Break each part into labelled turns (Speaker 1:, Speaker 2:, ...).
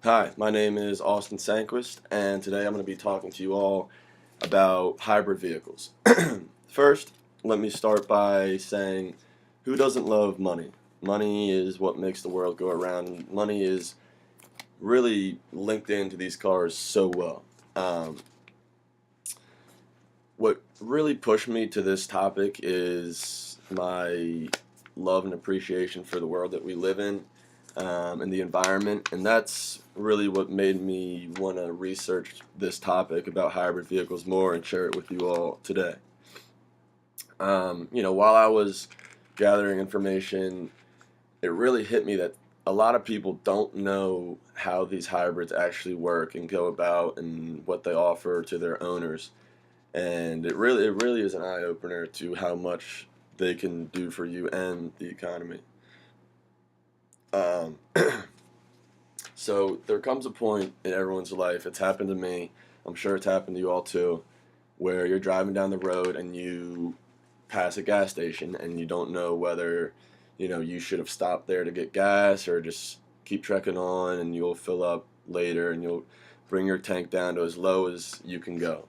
Speaker 1: Hi, my name is Austin Sanquist, and today I'm going to be talking to you all about hybrid vehicles. First, let me start by saying, who doesn't love money? Money is what makes the world go around, and money is really linked into these cars so well. Um, what really pushed me to this topic is my love and appreciation for the world that we live in, and the environment, and that's really what made me want to research this topic about hybrid vehicles more and share it with you all today. While I was gathering information, it really hit me that a lot of people don't know how these hybrids actually work and go about and what they offer to their owners. And it really is an eye opener to how much they can do for you and the economy. Um, so there comes a point in everyone's life. It's happened to me. I'm sure it's happened to you all too, where you're driving down the road and you pass a gas station and you don't know whether you should have stopped there to get gas or just keep trekking on, and you'll fill up later and you'll bring your tank down to as low as you can go.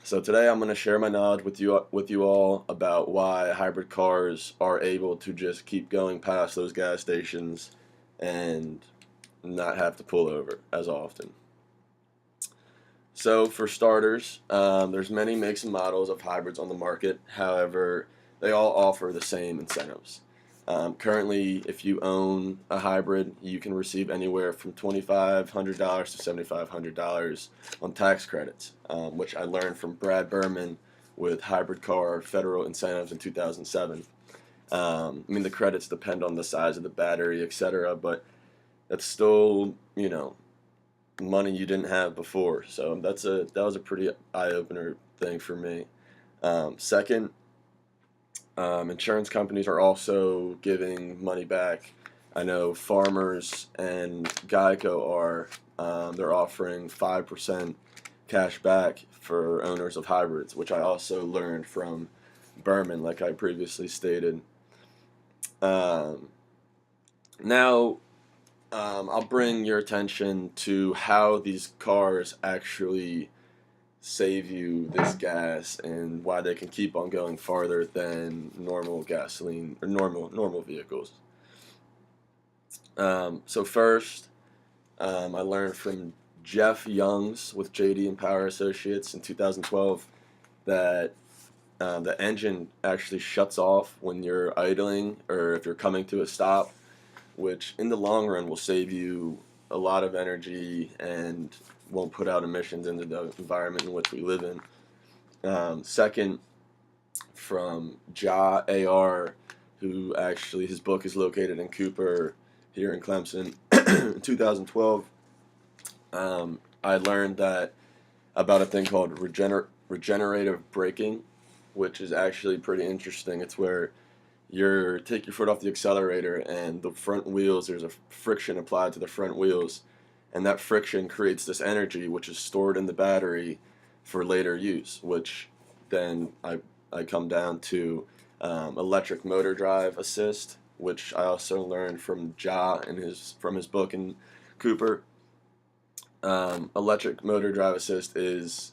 Speaker 1: So today I'm going to share my knowledge with you all about why hybrid cars are able to just keep going past those gas stations and not have to pull over as often. So for starters, there's many makes and models of hybrids on the market. However, they all offer the same incentives. Currently, if you own a hybrid, you can receive anywhere from $2,500 to $7,500 on tax credits, which I learned from Brad Berman with Hybrid Car Federal Incentives in 2007. The credits depend on the size of the battery, etc., but that's still, money you didn't have before. So that was a pretty eye opener thing for me. Second, insurance companies are also giving money back. I know Farmers and Geico are. They're offering 5% cash back for owners of hybrids, which I also learned from Berman, like I previously stated. Um, now, I'll bring your attention to how these cars actually save you this gas and why they can keep on going farther than normal gasoline or normal vehicles. So first, I learned from Jeff Youngs with JD and Power Associates in 2012 that the engine actually shuts off when you're idling or if you're coming to a stop, which in the long run will save you a lot of energy and won't put out emissions into the environment in which we live in. Second, from Ja AR, who actually his book is located in Cooper here in Clemson. In 2012, I learned that about a thing called regenerative braking, which is actually pretty interesting. It's where you take your foot off the accelerator and the front wheels, there's a friction applied to the front wheels, and that friction creates this energy which is stored in the battery for later use, which then I come down to electric motor drive assist, which I also learned from Ja and from his book in Cooper. Electric motor drive assist is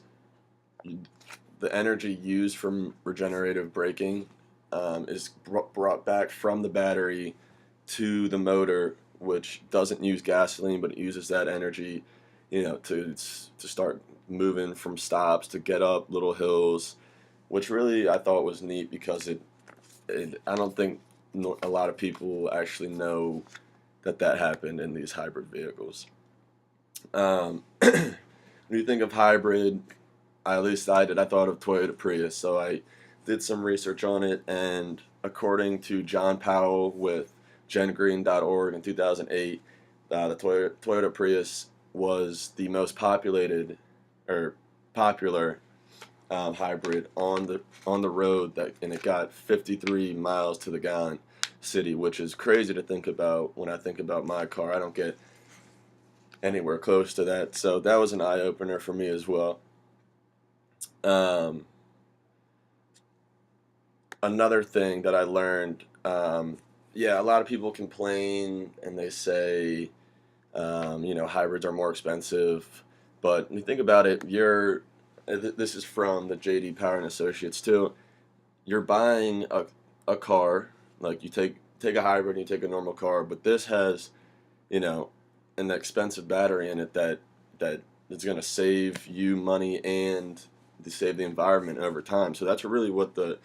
Speaker 1: the energy used from regenerative braking, is brought back from the battery to the motor, which doesn't use gasoline, but it uses that energy, to start moving from stops to get up little hills, which really I thought was neat because I don't think a lot of people actually know that happened in these hybrid vehicles. When you think of hybrid, at least I did, I thought of Toyota Prius. So I did some research on it, and according to John Powell with gengreen.org in 2008, the Toyota Prius was the most popular hybrid on the road, and it got 53 miles to the gallon city, which is crazy to think about. When I think about my car, I don't get anywhere close to that. So that was an eye opener for me as well. Um, Another thing that I learned, yeah, a lot of people complain and they say Hybrids are more expensive, but when you think about it, this is from the JD Power and Associates too. You're buying a car, like you take a hybrid and you take a normal car, but this has, you know, an expensive battery in it that is going to save you money and to save the environment over time. So that's really what the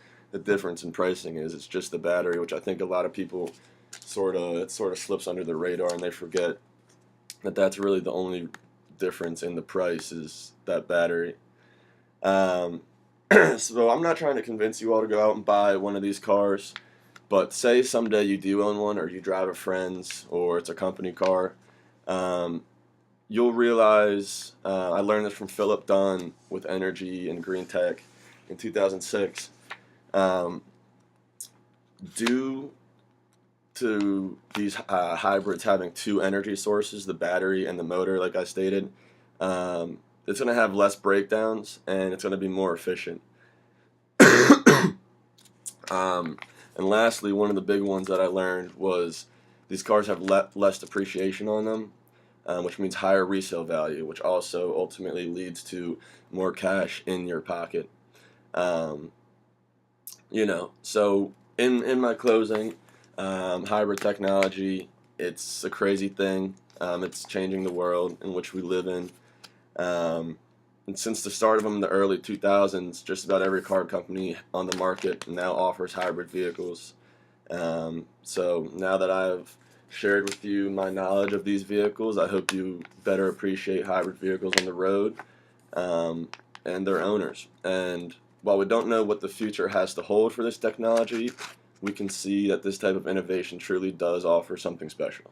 Speaker 1: difference in pricing is. It's just the battery, which I think a lot of people sort of slips under the radar, and they forget that that's really the only difference in the price is that battery. Um, so I'm not trying to convince you all to go out and buy one of these cars, but say someday you do own one, or you drive a friend's, or it's a company car. Um, you'll realize, I learned this from Philip Dunn with Energy and Green Tech in 2006. Um, due to these hybrids having two energy sources, the battery and the motor, like I stated, it's going to have less breakdowns and it's going to be more efficient. um, and lastly, one of the big ones that I learned was these cars have less depreciation on them, which means higher resale value, which also ultimately leads to more cash in your pocket. Um, so in my closing, hybrid technology, it's a crazy thing. It's changing the world in which we live in. And since the start of them in the early 2000s, just about every car company on the market now offers hybrid vehicles. So now that I've shared with you my knowledge of these vehicles, I hope you better appreciate hybrid vehicles on the road, um, and their owners. And while we don't know what the future has to hold for this technology, we can see that this type of innovation truly does offer something special.